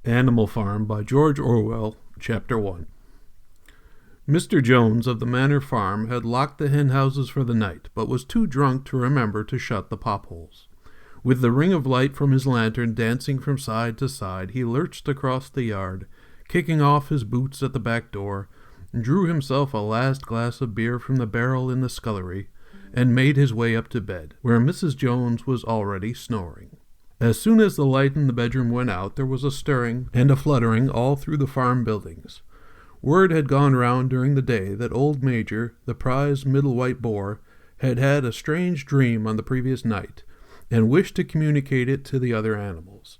Animal Farm by George Orwell, Chapter 1. Mr. Jones of the Manor Farm had locked the hen houses for the night, but was too drunk to remember to shut the pop-holes. With the ring of light from his lantern dancing from side to side, he lurched across the yard, kicking off his boots at the back door, drew himself a last glass of beer from the barrel in the scullery, and made his way up to bed, where Mrs. Jones was already snoring. As soon as the light in the bedroom went out, there was a stirring and a fluttering all through the farm buildings. Word had gone round during the day that old Major, the prize middle white boar, had had a strange dream on the previous night, and wished to communicate it to the other animals.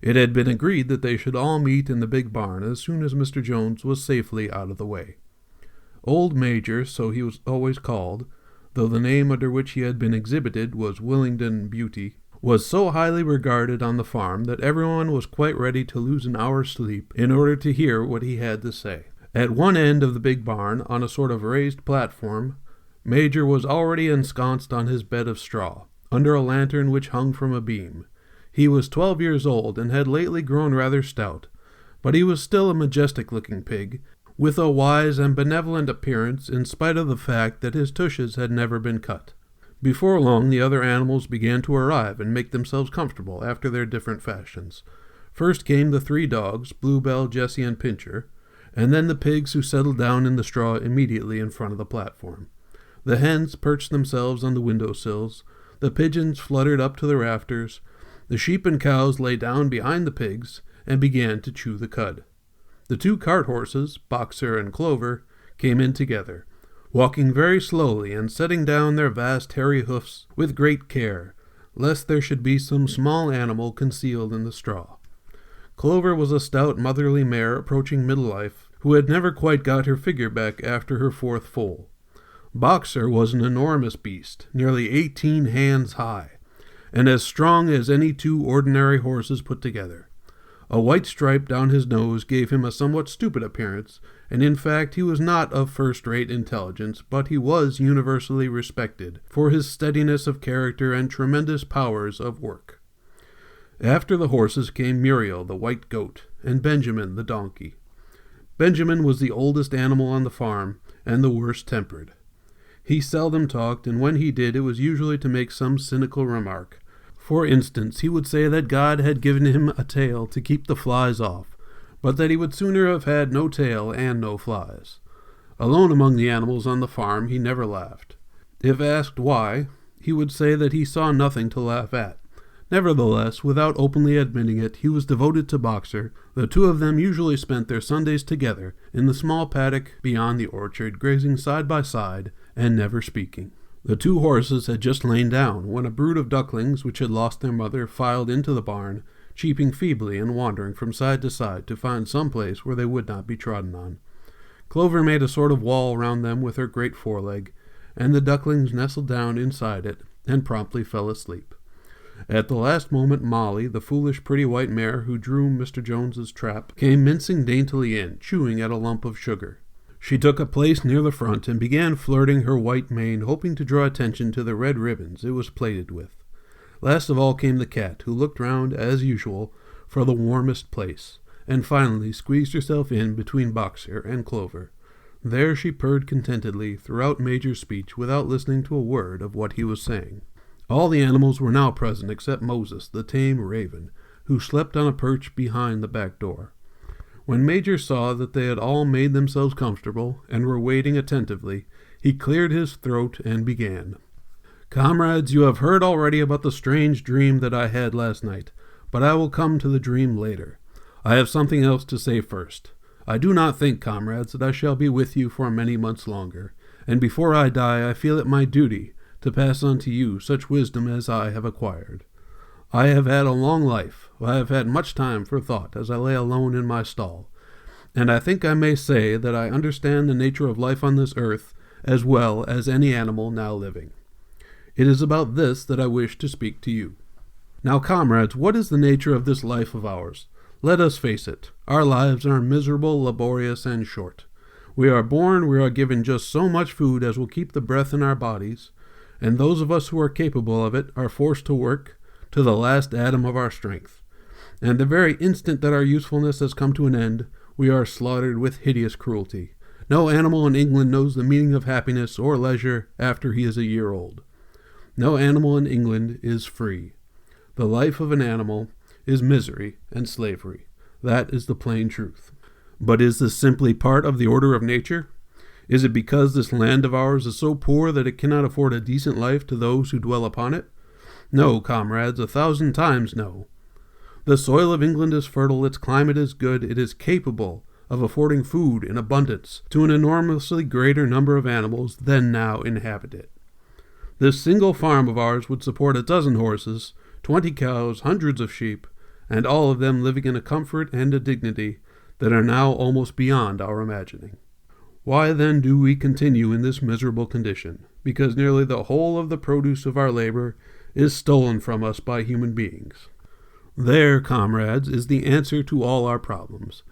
It had been agreed that they should all meet in the big barn as soon as Mr. Jones was safely out of the way. Old Major, so he was always called, though the name under which he had been exhibited was Willingdon Beauty, was so highly regarded on the farm that everyone was quite ready to lose an hour's sleep in order to hear what he had to say. At one end of the big barn, on a sort of raised platform, Major was already ensconced on his bed of straw, under a lantern which hung from a beam. He was 12 years old and had lately grown rather stout, but he was still a majestic-looking pig, with a wise and benevolent appearance in spite of the fact that his tushes had never been cut. Before long the other animals began to arrive and make themselves comfortable after their different fashions. First came the 3 dogs, Bluebell, Jessie, and Pincher, and then the pigs who settled down in the straw immediately in front of the platform. The hens perched themselves on the window-sills, the pigeons fluttered up to the rafters, the sheep and cows lay down behind the pigs and began to chew the cud. The 2 cart horses, Boxer and Clover, came in together, walking very slowly and setting down their vast hairy hoofs with great care, lest there should be some small animal concealed in the straw. Clover was a stout motherly mare approaching middle life, who had never quite got her figure back after her 4th foal. Boxer was an enormous beast, nearly 18 hands high, and as strong as any 2 ordinary horses put together. A white stripe down his nose gave him a somewhat stupid appearance, and in fact he was not of first-rate intelligence, but he was universally respected for his steadiness of character and tremendous powers of work. After the horses came Muriel, the white goat, and Benjamin, the donkey. Benjamin was the oldest animal on the farm, and the worst-tempered. He seldom talked, and when he did, it was usually to make some cynical remark. For instance, he would say that God had given him a tail to keep the flies off, but that he would sooner have had no tail and no flies. Alone among the animals on the farm, he never laughed. If asked why, he would say that he saw nothing to laugh at. Nevertheless, without openly admitting it, he was devoted to Boxer. The 2 of them usually spent their Sundays together in the small paddock beyond the orchard, grazing side by side and never speaking. The 2 horses had just lain down when a brood of ducklings which had lost their mother filed into the barn, cheeping feebly and wandering from side to side to find some place where they would not be trodden on. Clover made a sort of wall round them with her great foreleg, and the ducklings nestled down inside it and promptly fell asleep. At the last moment Molly, the foolish pretty white mare who drew Mr. Jones's trap, came mincing daintily in, chewing at a lump of sugar. She took a place near the front and began flirting her white mane, hoping to draw attention to the red ribbons it was plaited with. Last of all came the cat, who looked round, as usual, for the warmest place, and finally squeezed herself in between Boxer and Clover. There she purred contentedly throughout Major's speech without listening to a word of what he was saying. All the animals were now present except Moses, the tame raven, who slept on a perch behind the back door. When Major saw that they had all made themselves comfortable and were waiting attentively, he cleared his throat and began. "Comrades, you have heard already about the strange dream that I had last night, but I will come to the dream later. I have something else to say first. I do not think, comrades, that I shall be with you for many months longer, and before I die I feel it my duty to pass on to you such wisdom as I have acquired. I have had a long life. I have had much time for thought as I lay alone in my stall, and I think I may say that I understand the nature of life on this earth as well as any animal now living. It is about this that I wish to speak to you. Now, comrades, what is the nature of this life of ours? Let us face it. Our lives are miserable, laborious, and short. We are born, we are given just so much food as will keep the breath in our bodies, and those of us who are capable of it are forced to work to the last atom of our strength. and the very instant that our usefulness has come to an end, we are slaughtered with hideous cruelty. No animal in England knows the meaning of happiness or leisure after he is a year old. No animal in England is free. The life of an animal is misery and slavery. That is the plain truth. But is this simply part of the order of nature? Is it because this land of ours is so poor that it cannot afford a decent life to those who dwell upon it? No, comrades, 1,000 times no. The soil of England is fertile, its climate is good, it is capable of affording food in abundance to an enormously greater number of animals than now inhabit it. This single farm of ours would support 12 horses, 20 cows, hundreds of sheep, and all of them living in a comfort and a dignity that are now almost beyond our imagining. Why then do we continue in this miserable condition? Because nearly the whole of the produce of our labor is stolen from us by human beings. There, comrades, is the answer to all our problems.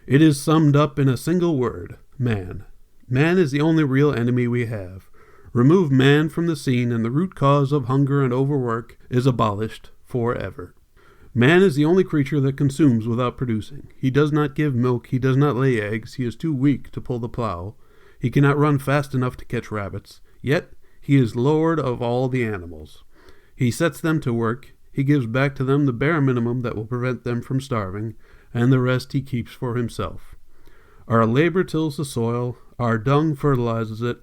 It is summed up in a single word: man. Man is the only real enemy we have. Remove man from the scene, and the root cause of hunger and overwork is abolished forever. Man is the only creature that consumes without producing. He does not give milk, he does not lay eggs, he is too weak to pull the plow, he cannot run fast enough to catch rabbits, yet he is lord of all the animals. He sets them to work, he gives back to them the bare minimum that will prevent them from starving, and the rest he keeps for himself. Our labor tills the soil, our dung fertilizes it,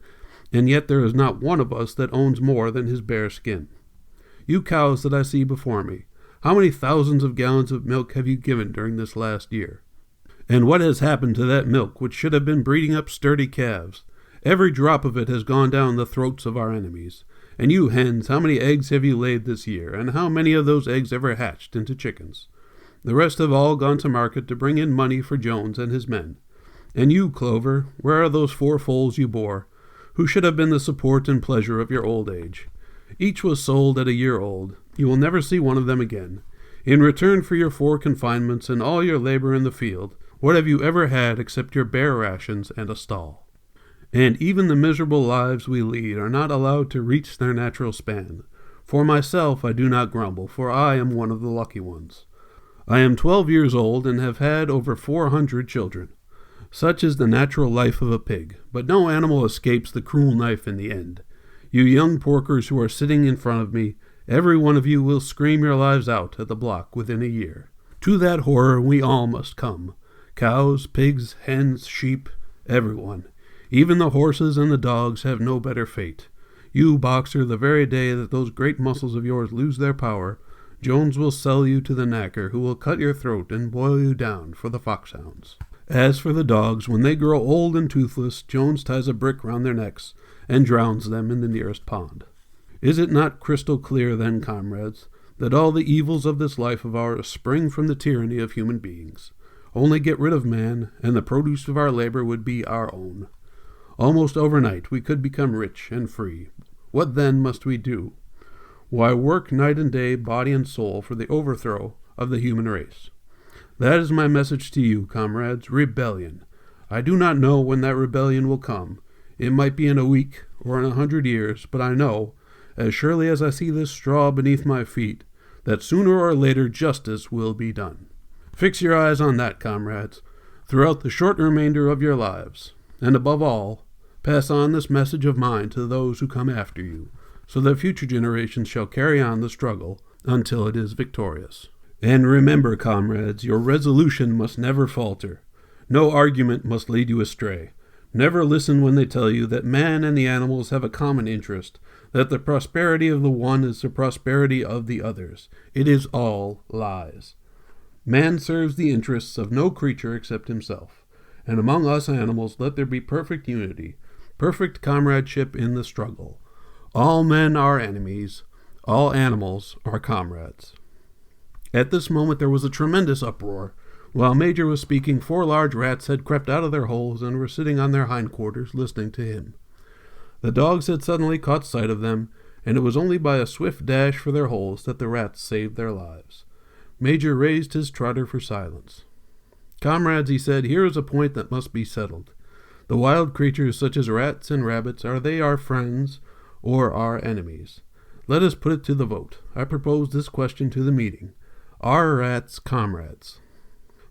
and yet there is not one of us that owns more than his bare skin. You cows that I see before me, how many thousands of gallons of milk have you given during this last year? And what has happened to that milk which should have been breeding up sturdy calves? Every drop of it has gone down the throats of our enemies. And you hens, how many eggs have you laid this year, and how many of those eggs ever hatched into chickens? The rest have all gone to market to bring in money for Jones and his men. And you, Clover, where are those 4 foals you bore, who should have been the support and pleasure of your old age? Each was sold at a year old. You will never see one of them again. In return for your 4 confinements and all your labor in the field, what have you ever had except your bare rations and a stall? And even the miserable lives we lead are not allowed to reach their natural span. For myself I do not grumble, for I am one of the lucky ones. I am 12 years old and have had over 400 children. Such is the natural life of a pig, but no animal escapes the cruel knife in the end. You young porkers who are sitting in front of me, every one of you will scream your lives out at the block within a year. To that horror we all must come. Cows, pigs, hens, sheep, everyone. Even the horses and the dogs have no better fate. You, Boxer, the very day that those great muscles of yours lose their power, Jones will sell you to the knacker, who will cut your throat and boil you down for the foxhounds. As for the dogs, when they grow old and toothless, Jones ties a brick round their necks and drowns them in the nearest pond. Is it not crystal clear, then, comrades, that all the evils of this life of ours spring from the tyranny of human beings? Only get rid of man, and the produce of our labor would be our own. Almost overnight we could become rich and free. What then must we do? Why, work night and day, body and soul, for the overthrow of the human race. That is my message to you, comrades: rebellion. I do not know when that rebellion will come. It might be in a week or in 100 years, but I know, as surely as I see this straw beneath my feet, that sooner or later justice will be done. Fix your eyes on that, comrades, throughout the short remainder of your lives, and above all, pass on this message of mine to those who come after you, so that future generations shall carry on the struggle until it is victorious. And remember, comrades, your resolution must never falter. No argument must lead you astray. Never listen when they tell you that man and the animals have a common interest, that the prosperity of the one is the prosperity of the others. It is all lies. Man serves the interests of no creature except himself, and among us animals let there be perfect unity, perfect comradeship in the struggle. All men are enemies, all animals are comrades. At this moment there was a tremendous uproar. While Major was speaking, 4 large rats had crept out of their holes and were sitting on their hindquarters listening to him. The dogs had suddenly caught sight of them, and it was only by a swift dash for their holes that the rats saved their lives. Major raised his trotter for silence. Comrades, he said, here is a point that must be settled. The wild creatures such as rats and rabbits, are they our friends or our enemies? Let us put it to the vote. I propose this question to the meeting. Are rats comrades?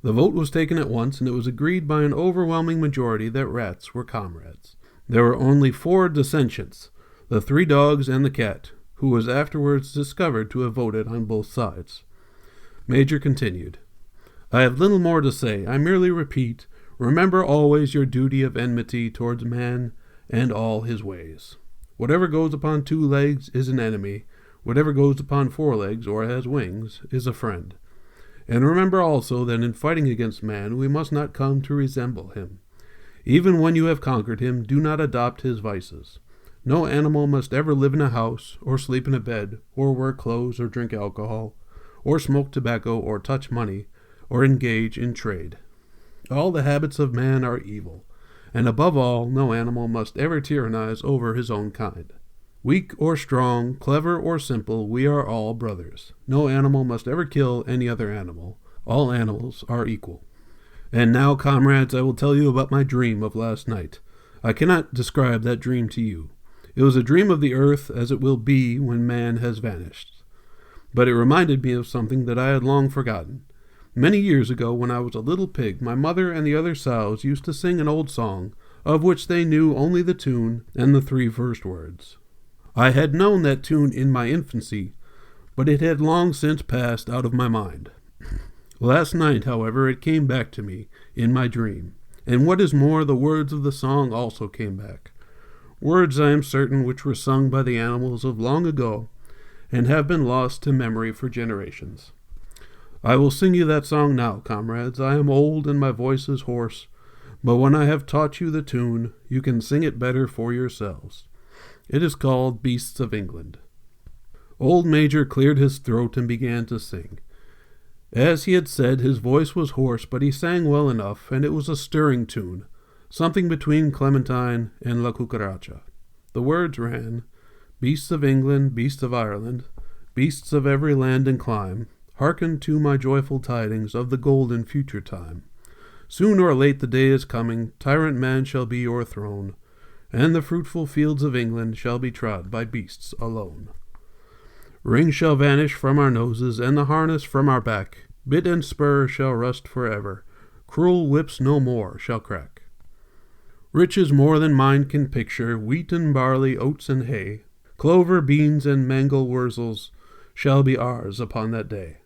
The vote was taken at once, and it was agreed by an overwhelming majority that rats were comrades. There were only 4 dissentients, the 3 dogs and the cat, who was afterwards discovered to have voted on both sides. Major continued, I have little more to say. I merely repeat, remember always your duty of enmity towards man and all his ways. Whatever goes upon 2 legs is an enemy. Whatever goes upon 4 legs or has wings is a friend. And remember also that in fighting against man we must not come to resemble him. Even when you have conquered him, do not adopt his vices. No animal must ever live in a house, or sleep in a bed, or wear clothes, or drink alcohol, or smoke tobacco, or touch money, or engage in trade. All the habits of man are evil, and above all, no animal must ever tyrannize over his own kind. Weak or strong, clever or simple, we are all brothers. No animal must ever kill any other animal. All animals are equal. And now, comrades, I will tell you about my dream of last night. I cannot describe that dream to you. It was a dream of the earth as it will be when man has vanished. But it reminded me of something that I had long forgotten. Many years ago, when I was a little pig, my mother and the other sows used to sing an old song, of which they knew only the tune and the 3 first words. I had known that tune in my infancy, but it had long since passed out of my mind. Last night, however, it came back to me in my dream, and what is more, the words of the song also came back. Words, I am certain, which were sung by the animals of long ago, and have been lost to memory for generations. I will sing you that song now, comrades. I am old and my voice is hoarse, but when I have taught you the tune, you can sing it better for yourselves. It is called Beasts of England. Old Major cleared his throat and began to sing. As he had said, his voice was hoarse, but he sang well enough, and it was a stirring tune, something between Clementine and La Cucaracha. The words ran, Beasts of England, beasts of Ireland, beasts of every land and clime, hearken to my joyful tidings of the golden future time. Soon or late the day is coming, tyrant man shall be o'erthrown, and the fruitful fields of England shall be trod by beasts alone. Rings shall vanish from our noses, and the harness from our back. Bit and spur shall rust forever. Cruel whips no more shall crack. Riches more than mind can picture, wheat and barley, oats and hay, clover, beans, and mangel wurzels shall be ours upon that day.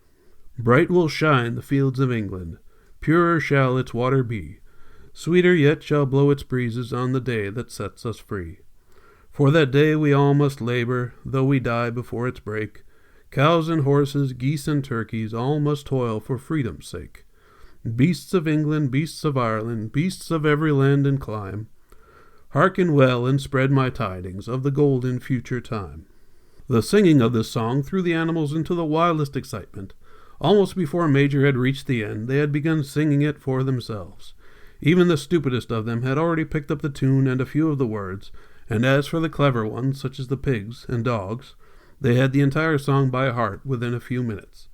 Bright will shine the fields of England, purer shall its water be, sweeter yet shall blow its breezes on the day that sets us free. For that day we all must labor, though we die before its break. Cows and horses, geese and turkeys, all must toil for freedom's sake. Beasts of England, beasts of Ireland, beasts of every land and clime, hearken well and spread my tidings of the golden future time. The singing of this song threw the animals into the wildest excitement. Almost before Major had reached the end, they had begun singing it for themselves. Even the stupidest of them had already picked up the tune and a few of the words, and as for the clever ones, such as the pigs and dogs, they had the entire song by heart within a few minutes.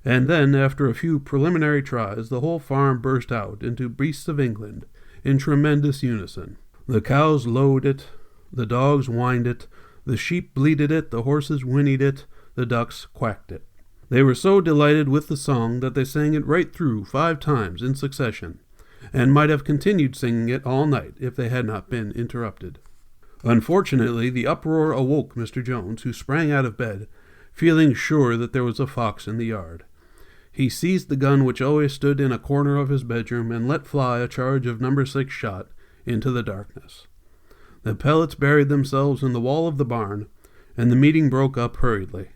And then, after a few preliminary tries, the whole farm burst out into Beasts of England in tremendous unison. The cows lowed it, the dogs whined it, the sheep bleated it, the horses whinnied it, the ducks quacked it. They were so delighted with the song that they sang it right through 5 times in succession, and might have continued singing it all night if they had not been interrupted. Unfortunately, the uproar awoke Mr. Jones, who sprang out of bed, feeling sure that there was a fox in the yard. He seized the gun which always stood in a corner of his bedroom and let fly a charge of No. 6 shot into the darkness. The pellets buried themselves in the wall of the barn, and the meeting broke up hurriedly.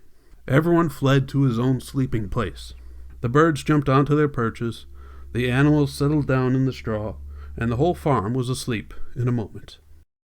Everyone fled to his own sleeping place. The birds jumped onto their perches, the animals settled down in the straw, and the whole farm was asleep in a moment.